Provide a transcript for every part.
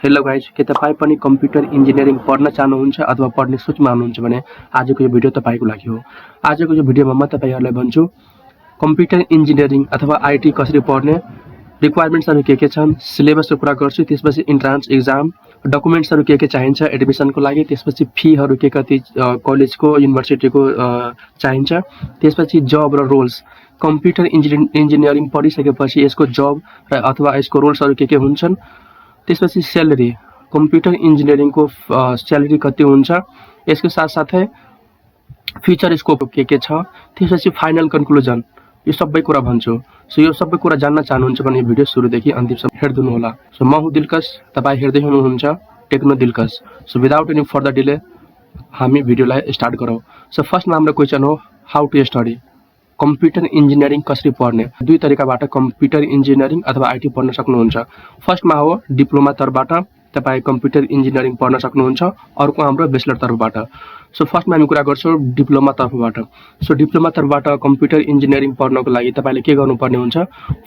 Hello guys, के तपाईँ पनि कम्प्युटर इन्जिनियरिङ पढ्न चाहनुहुन्छ अथवा पढ्ने सोचमा हुनुहुन्छ भने आजको यो भिडियो तपाईँको लागि हो। आजको यो भिडियोमा म तपाईँहरूलाई भन्छु कम्प्युटर इन्जिनियरिङ अथवा आईटी कसरी पढ्ने, रिक्वायरमेन्ट्सहरू के छन्, सिलेबसको कुरा गर्छु, त्यसपछि इन्ट्रान्स एक्जाम, डकुमेन्ट्सहरू के चाहिन्छ एडमिसनको लागि, त्यसपछि फीहरू के कति कलेजको युनिभर्सिटीको चाहिन्छ, त्यसपछि जब र रोल्स, कम्प्युटर इन्जिनियरिङ पढिसकेपछि यसको जब र अथवा यसको रोल्सहरू के हुन्छन्, त्यसपछि स्यालेरी, कम्प्युटर इन्जिनियरिङको स्यालेरी कति हुन्छ, यसको साथसाथै फ्युचर स्कोप के छ, त्यसपछि फाइनल कन्क्लुजन, यो सबै कुरा भन्छु। सो यो सबै कुरा जान्न चाहनुहुन्छ भने यो भिडियो सुरुदेखि अन्तिमसम्म हेर्दिनु होला। सो म हुँ दिलकश, तपाईँ हेर्दै हुनुहुन्छ techno Dilkash. So without any further delay हामी भिडियोलाई स्टार्ट गरौँ। सो फर्स्टमा हाम्रो क्वेसन हो how to study, computer engineering कसरी पढ्ने। दुई तरिकाबाट कम्प्युटर इन्जिनियरिङ अथवा आईटी पढ्न सक्नुहुन्छ। फर्स्टमा हो डिप्लोमा तर्फबाट तपाईँ कम्प्युटर इन्जिनियरिङ पढ्न सक्नुहुन्छ, अर्को हाम्रो बेचलर तर्फबाट। सो फर्स्टमा हामी कुरा गर्छौँ डिप्लोमा तर्फबाट। सो डिप्लोमा तर्फबाट कम्प्युटर इन्जिनियरिङ पढ्नको लागि तपाईँले के गर्नुपर्ने हुन्छ,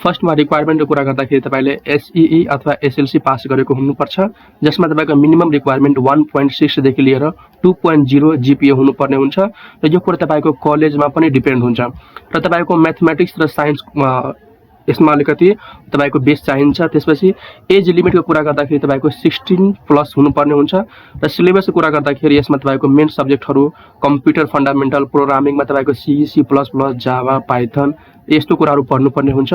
फर्स्टमा रिक्वायरमेन्टको कुरा गर्दाखेरि तपाईँले एसइई अथवा एसएलसी पास गरेको हुनुपर्छ, जसमा तपाईँको मिनिमम रिक्वायरमेन्ट 1.6 देखि लिएर 2.0 जिपिए हुनुपर्ने हुन्छ र यो कुरा तपाईँको कलेजमा पनि डिपेन्ड हुन्छ। र तपाईँको म्याथमेटिक्स र साइन्स यसमा अलिकति तपाईँको बेस चाहिन्छ। त्यसपछि एज लिमिटको कुरा गर्दाखेरि तपाईँको 16+ हुनुपर्ने हुन्छ र सिलेबसको कुरा गर्दाखेरि यसमा तपाईँको मेन सब्जेक्टहरू कम्प्युटर फन्डामेन्टल, प्रोग्रामिङमा तपाईँको सी, C++, जावा, पाइथन यस्तो कुराहरू पढ्नुपर्ने हुन्छ।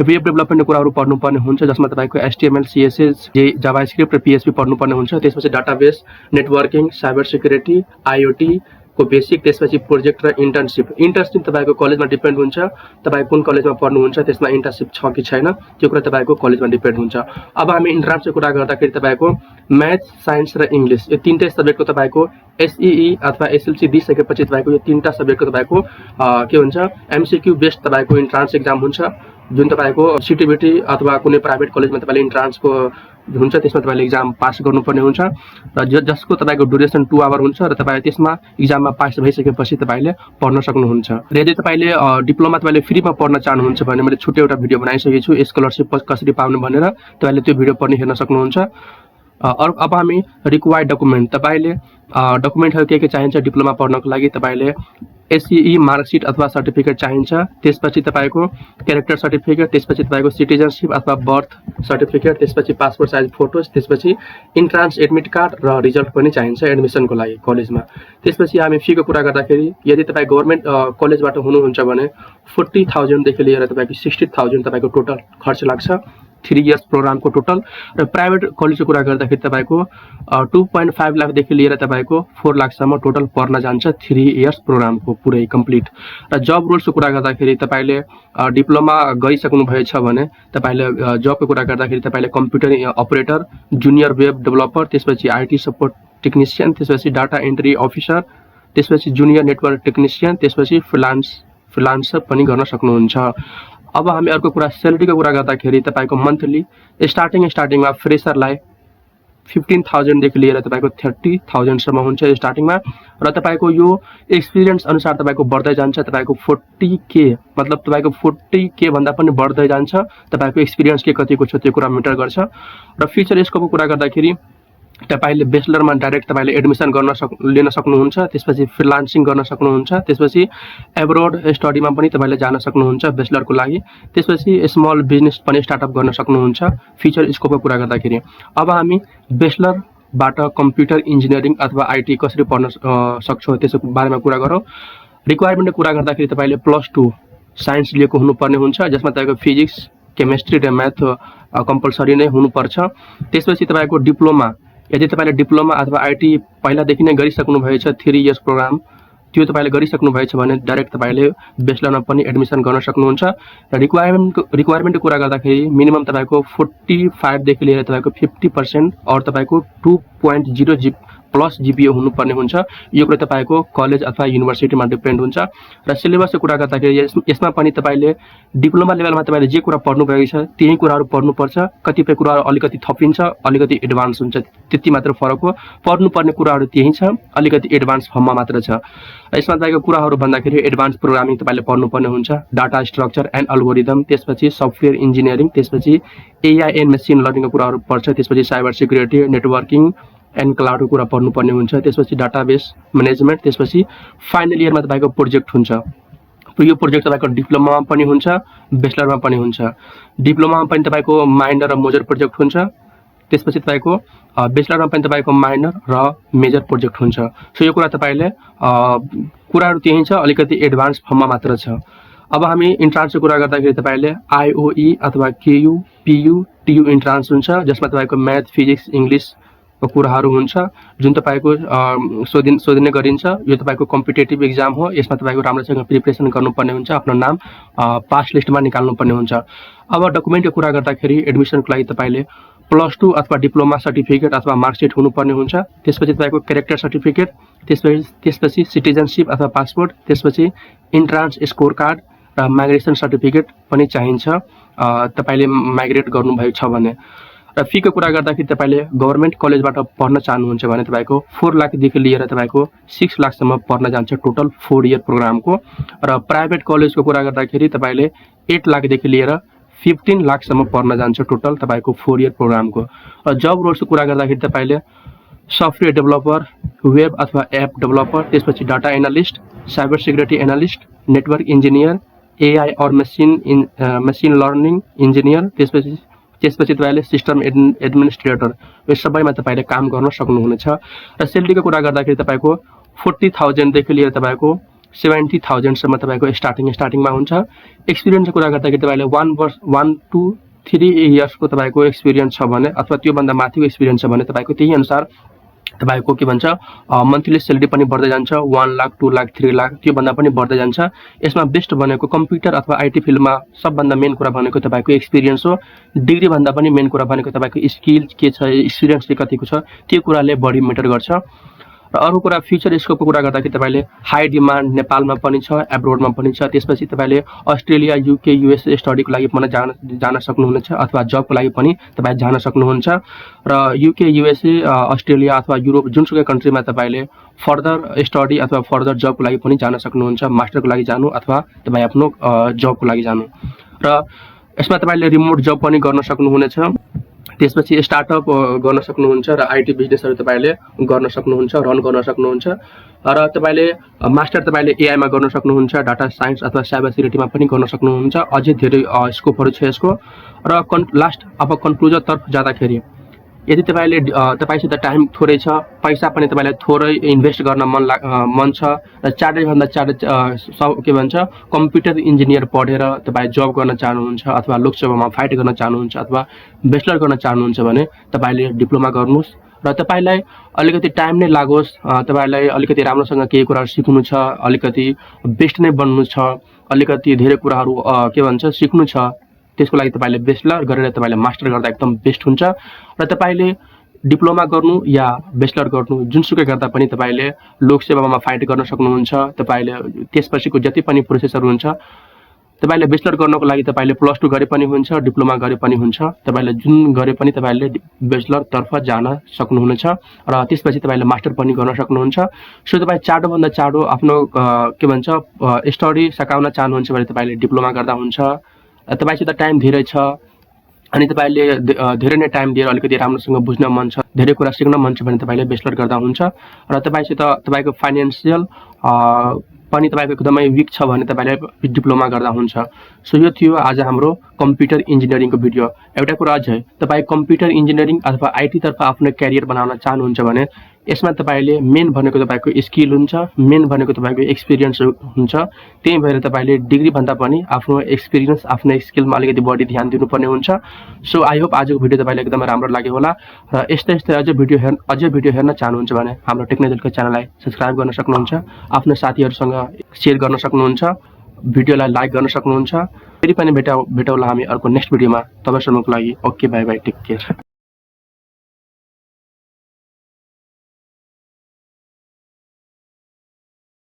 वेब डेभलपमेन्टको कुराहरू पढ्नुपर्ने हुन्छ, जसमा तपाईँको HTML, CSS, जाभास्क्रिप्ट र PHP पढ्नुपर्ने हुन्छ। त्यसपछि database, networking, cyber security, IoT को बेसिक, त्यसपछि प्रोजेक्ट र इन्टर्नसिप तपाईँको कलेजमा डिपेन्ड हुन्छ, तपाईँ कुन कलेजमा पढ्नुहुन्छ त्यसमा इन्टर्नसिप छ कि छैन त्यो कुरा तपाईँको कलेजमा डिपेन्ड हुन्छ। अब हामी इन्ट्रान्सको कुरा गर्दाखेरि तपाईँको म्याथ, साइन्स र इङ्ग्लिस यो तिनटै सब्जेक्टको तपाईँको एसइई अथवा एसएलसी दिइसकेपछि तपाईँको यो तिनवटा सब्जेक्टको तपाईँको के हुन्छ MCQ बेस्ड तपाईँको इन्ट्रान्स एक्जाम हुन्छ, जुन तपाईँको सिटिबिटी अथवा कुनै प्राइभेट कलेजमा तपाईँले इन्ट्रान्सको हुन्छ त्यसमा तपाईँले एक्जाम पास गर्नुपर्ने हुन्छ र जसको तपाईँको ड्युरेसन 2 आवर हुन्छ र तपाईँ त्यसमा एक्जाममा पास भइसकेपछि तपाईँले पढ्न सक्नुहुन्छ। र यदि तपाईँले डिप्लोमा तपाईँले फ्रीमा पढ्न चाहनुहुन्छ भने मैले छुट्टै एउटा भिडियो बनाइसकेको छु स्कलरसिप कसरी पाउनु भनेर, तपाईँले त्यो भिडियो पनि हेर्न सक्नुहुन्छ। अब हामी रिक्वायर्ड डकुमेन्ट, तपाईँले डकुमेन्टहरू के चाहिन्छ डिप्लोमा पढ्नको लागि, तपाईँले एसइई मार्कसिट अथवा सर्टिफिकेट चाहिन्छ, त्यसपछि तपाईँको क्यारेक्टर सर्टिफिकेट, त्यसपछि तपाईँको सिटिजनसिप अथवा बर्थ सर्टिफिकेट, त्यसपछि पासपोर्ट साइज फोटोज, त्यसपछि इन्ट्रान्स एडमिट कार्ड र रिजल्ट पनि चाहिन्छ एडमिसनको लागि कलेजमा। त्यसपछि हामी फीको कुरा गर्दाखेरि यदि तपाईँ गभर्मेन्ट कलेजबाट हुनुहुन्छ भने 40,000 देखि लिएर तपाईँको 60,000 तपाईँको टोटल खर्च लाग्छ 3 इयर्स प्रोग्रामको टोटल। र प्राइभेट कलेजको कुरा गर्दाखेरि तपाईँको 2.5 लाखदेखि लिएर तपाईँको 4 लाखसम्म टोटल पर्न जान्छ 3 इयर्स प्रोग्रामको पुरै कम्प्लिट। र जब रोल्सको कुरा गर्दाखेरि तपाईँले डिप्लोमा गरिसक्नु भएछ भने तपाईँले जबको कुरा गर्दाखेरि तपाईँले computer operator, junior web developer, त्यसपछि IT सपोर्ट टेक्निसियन, त्यसपछि डाटा एन्ट्री अफिसर, त्यसपछि जुनियर नेटवर्क टेक्निसियन, त्यसपछि फ्रिलान्सर पनि गर्न सक्नुहुन्छ। अब हामी अर्को कुरा स्यालेरीको कुरा गर्दाखेरि तपाईँको मन्थली स्टार्टिङमा फ्रेसरलाई 15,000 देखि लिएर तपाईँको 30,000 सम्म हुन्छ स्टार्टिङमा, र तपाईँको यो एक्सपिरियन्स अनुसार तपाईँको बढ्दै जान्छ। तपाईँको 40K मतलब तपाईँको 40K भन्दा पनि बढ्दै जान्छ, तपाईँको एक्सपिरियन्स के कतिको छ त्यो कुरा मेटर गर्छ। र फ्युचर स्कोपको कुरा गर्दाखेरि तपाईँले बेचलरमा डाइरेक्ट तपाईँले एडमिसन लिन सक्नुहुन्छ, त्यसपछि फ्रिलान्सिङ गर्न सक्नुहुन्छ, त्यसपछि एब्रोड स्टडीमा पनि तपाईँले जान सक्नुहुन्छ बेचलरको लागि, त्यसपछि स्मल बिजनेस पनि स्टार्टअप गर्न सक्नुहुन्छ फ्युचर स्कोपको कुरा गर्दाखेरि। अब हामी बेचलरबाट कम्प्युटर इन्जिनियरिङ अथवा आईटी कसरी पढ्न सक्छौँ त्यसको बारेमा कुरा गरौँ। रिक्वायरमेन्टको कुरा गर्दाखेरि तपाईँले +2 साइन्स लिएको हुनुपर्ने हुन्छ, जसमा तपाईँको फिजिक्स, केमिस्ट्री र म्याथ कम्पलसरी नै हुनुपर्छ। त्यसपछि तपाईँको डिप्लोमा, यदि तपाईँले डिप्लोमा अथवा आईटी पहिलादेखि नै गरिसक्नु भएछ 3 इयर्स प्रोग्राम त्यो तपाईँले गरिसक्नु भएछ भने डाइरेक्ट तपाईँले बेचलरमा पनि एडमिसन गर्न सक्नुहुन्छ। र रिक्वायरमेन्टको कुरा गर्दाखेरि मिनिमम तपाईँको 45 देखि लिएर तपाईँको 50% और तपाईँको 2.0 प्लस GPA हुनुपर्ने हुन्छ। यो कुरा तपाईको कलेज अथवा युनिभर्सिटीमा डिपेन्ड हुन्छ। र सिलेबसको कुरा गर्दाखेरि यसमा पनि तपाईले डिप्लोमा लेभलमा तपाईले जे कुरा पढ्नु भएको छ त्यही कुराहरु पढ्नुपर्छ। कतिपय कुराहरु अलिकति थपिन्छ, अलिकति एडभान्स हुन्छ, त्यति मात्र फरक हो। पढ्नुपर्ने कुराहरु त्यही छ, अलिकति एडभान्स फर्ममा मात्र छ। यसमा तपाईको कुराहरु भन्दाखेरि एडभान्स प्रोग्रामिङ तपाईले पढ्नुपर्ने हुन्छ, डाटा स्ट्रक्चर एन्ड एल्गोरिदम, त्यसपछि सफ्टवेयर इन्जिनियरिङ, त्यसपछि AI एन्ड मेसिन लर्निङको कुराहरु पर्छ, त्यसपछि साइबर सिक्युरिटी, नेटवर्किङ एन्ड क्लाउडको कुरा पढ्नुपर्ने हुन्छ, त्यसपछि डाटाबेस म्यानेजमेन्ट, त्यसपछि फाइनल इयरमा तपाईको प्रोजेक्ट हुन्छ। यो प्रोजेक्ट तपाईको डिप्लोमामा पनि हुन्छ, ब्याचलरमा पनि हुन्छ। डिप्लोमामा पनि तपाईको माइनर र मेजर प्रोजेक्ट हुन्छ, त्यसपछि तपाईको ब्याचलरमा पनि तपाईको माइनर र मेजर प्रोजेक्ट हुन्छ। सो यो कुरा तपाईले कुराहरु त्यही छ, अलिकति एडभान्स फर्ममा मात्र छ। अब हामी इन्ट्रान्सको कुरा गर्दाखेरि तपाईले IOE अथवा KU, PU, TU इन्ट्रान्स हुन्छ, जसमा तपाईको म्याथ, फिजिक्स, इंग्लिश को कुराहरु हुन्छ, जुन तपाईको सोधिने गरिन्छ। यो तपाईको कम्पिटिटिभ एक्जाम हो। यसमा तपाईको राम्रोसँग प्रिपरेसन गर्नुपर्ने हुन्छ, आफ्नो नाम पास लिस्टमा निकाल्नुपर्ने हुन्छ। अब डकुमेन्टको कुरा गर्दाखेरि एडमिसनको लागि तपाईले +2 अथवा डिप्लोमा सर्टिफिकेट अथवा मार्कसिट हुनुपर्ने हुन्छ। त्यसपछि तपाईको क्यारेक्टर सर्टिफिकेट, त्यसपछि सिटिजनशिप अथवा पासपोर्ट, त्यसपछि इन्ट्रान्स स्कोर कार्ड र माइग्रेसन सर्टिफिकेट पनि चाहिन्छ तपाईले माइग्रेट गर्नुभएको छ भने। र फीको कुरा गर्दाखेरि तपाईले गभर्नमेन्ट कलेजबाट पढ्न चाहनुहुन्छ भने तपाईको 4 लाख देखि लिएर तपाईको 6 लाख सम्म पढ्न जान्छ टोटल 4 इयर प्रोग्रामको। र प्राइभेट कलेजको कुरा गर्दाखेरि तपाईले 8 लाख देखि लिएर 15 लाख सम्म पढ्न जान्छ टोटल तपाईको 4 इयर प्रोग्रामको। र जब रोल्सको कुरा गर्दाखेरि तपाईले सफ्टवेयर डेभलपर, वेब अथवा एप डेभलपर, त्यसपछि data analyst, cyber security analyst, network engineer, AI और मसिन लर्निङ इन्जिनियर, त्यसपछि तपाईले सिस्टम एडमिनिस्ट्रेटर, यो सबैमा तपाईले काम गर्न सक्नुहुनेछ। र सैलरीको कुरा गर्दाखेरि तपाईको 40,000 देखि लिएर तपाईको 70,000 सम्म तपाईको स्टार्टिङमा हुन्छ। एक्सपिरियन्सको कुरा गर्दाखेरि तपाईले 1 to 3 इयर्सको तपाईको एक्सपिरियन्स छ भने अथवा त्यो भन्दा माथिको एक्सपिरियन्स छ भने तपाईको त्यही अनुसार तपाईको के भन्छ मन्थली सैलरी पनि बढ्दै जान्छ। 1 लाख, 2 लाख, 3 लाख त्यो भन्दा पनि बढ्दै जान्छ। यसमा बेस्ट भनेको कम्प्युटर अथवा IT फिल्डमा सबभन्दा मेन कुरा भनेको तपाईको एक्सपिरियन्स हो। डिग्री भन्दा पनि मेन कुरा भनेको तपाईको स्किल के छ, एक्सपिरियन्स कतिको छ, त्यो कुराले बढी म्याटर गर्छ। र अरु कुरा फ्युचर स्कोपको कुरा गर्दाखेरि तपाईले हाई डिमान्ड नेपालमा पनि छ, एब्रोडमा पनि छ। त्यसपछि तपाईले अस्ट्रेलिया, UK, USA स्टडीको लागि पनि जान सक्नुहुनेछ अथवा जबको लागि पनि तपाई जान सक्नुहुन्छ। र UK, USA, अस्ट्रेलिया अथवा युरोप जुनसुकै कन्ट्रीमा तपाईले फर्दर स्टडी अथवा फर्दर जबको लागि पनि जान सक्नुहुन्छ, मास्टरको लागि जानु अथवा तपाई आफ्नो जबको लागि जानु। र यसमा तपाईले रिमोट जब पनि गर्न सक्नुहुनेछ, त्यसपछि स्टार्टअप गर्न सक्नुहुन्छ र IT बिजनेसहरु तपाईले गर्न सक्नुहुन्छ, रन गर्न सक्नुहुन्छ। र तपाईले मास्टर तपाईले AI मा गर्न सक्नुहुन्छ, डाटा साइन्स अथवा साइबर सिक्युरिटीमा पनि गर्न सक्नुहुन्छ। अझै धेरै स्कोपहरु छ यसको। र लास्ट अब कन्क्लुजन तर्फ जाँदाखेरि यदि तपाईले तपाईसित टाइम थोरै छ, पैसा पनि तपाईलाई थोरै इन्भेस्ट गर्न मन छ र चाँडै भन्दा चाँडै के भन्छ कम्प्युटर इन्जिनियर पढेर तपाई जब गर्न चाहनुहुन्छ अथवा लोकसेवामा फाइट गर्न चाहनुहुन्छ अथवा ब्याचलर गर्न चाहनुहुन्छ भने तपाईले डिप्लोमा गर्नुस्। र तपाईलाई अलिकति टाइम नै लागोस्, तपाईलाई अलिकति राम्रोसँग केही कुरा सिक्नु छ, अलिकति बेस्ट नै बन्नु छ, अलिकति धेरै कुराहरु के भन्छ सिक्नु छ, त्यसको लागि तपाईले ब्याचलर गरेर तपाईले मास्टर गर्दा एकदम बेस्ट हुन्छ। र तपाईले डिप्लोमा गर्नु या ब्याचलर गर्नु जुनसुकै गर्दा पनि तपाईले लोकसेवामा फाइट गर्न सक्नुहुन्छ। तपाईले त्यसपछिको जति पनि प्रोसेसहरु हुन्छ तपाईले ब्याचलर गर्नको लागि तपाईले +2 गरे पनि हुन्छ, डिप्लोमा गरे पनि हुन्छ। तपाईले जुन गरे पनि तपाईले ब्याचलर तर्फ जान सक्नुहुनेछ र त्यसपछि तपाईले मास्टर पनि गर्न सक्नुहुन्छ। सो तपाई चाँडो भन्दा चाँडो आफ्नो के भन्छ स्टडी सकाउन चाहनुहुन्छ भने तपाईले डिप्लोमा गर्दा हुन्छ। तपाईसित टाइम धेरै छ अनि तपाईले धेरै नै टाइम दिएर अलिकति राम्रोसँग बुझ्न मन छ, धेरै कुरा सिक्न मन छ भने तपाईले ब्याचलर गर्दा हुन्छ। र तपाईसित तपाईको फाइनान्शियल पनि तपाईको एकदमै वीक छ भने तपाईले डिप्लोमा गर्दा हुन्छ। सो यो थियो आज हाम्रो कम्प्युटर इन्जिनियरिङको भिडियो। एउटा कुरा अझै तपाई कम्प्युटर इन्जिनियरिङ अथवा IT तर्फ आफ्नो करियर बनाउन चाहनुहुन्छ भने यसमा तपाईले मेन भनेको तपाईको स्किल हुन्छ, मेन भनेको तपाईको एक्सपिरियन्स हुन्छ। त्यही भएर तपाईले डिग्री भन्दा पनि आफ्नो एक्सपिरियन्स, आफ्नो स्किलमा अलिकति बढी ध्यान दिनुपर्ने हुन्छ। सो आई होप आजको भिडियो तपाईलाई एकदमै राम्रो लाग्यो होला। र यस्तै अझै भिडियो हेर्न चाहनुहुन्छ भने हाम्रो टेक्नोलोजीको च्यानललाई सब्स्क्राइब गर्न सक्नुहुन्छ, आफ्नो साथीहरुसँग शेयर गर्न सक्नुहुन्छ, भिडियोलाई लाइक गर्न सक्नुहुन्छ। फेरि पनि भेटौँला हामी अर्को नेक्स्ट भिडियोमा। तबसम्मको लागि okay, bye bye, take care.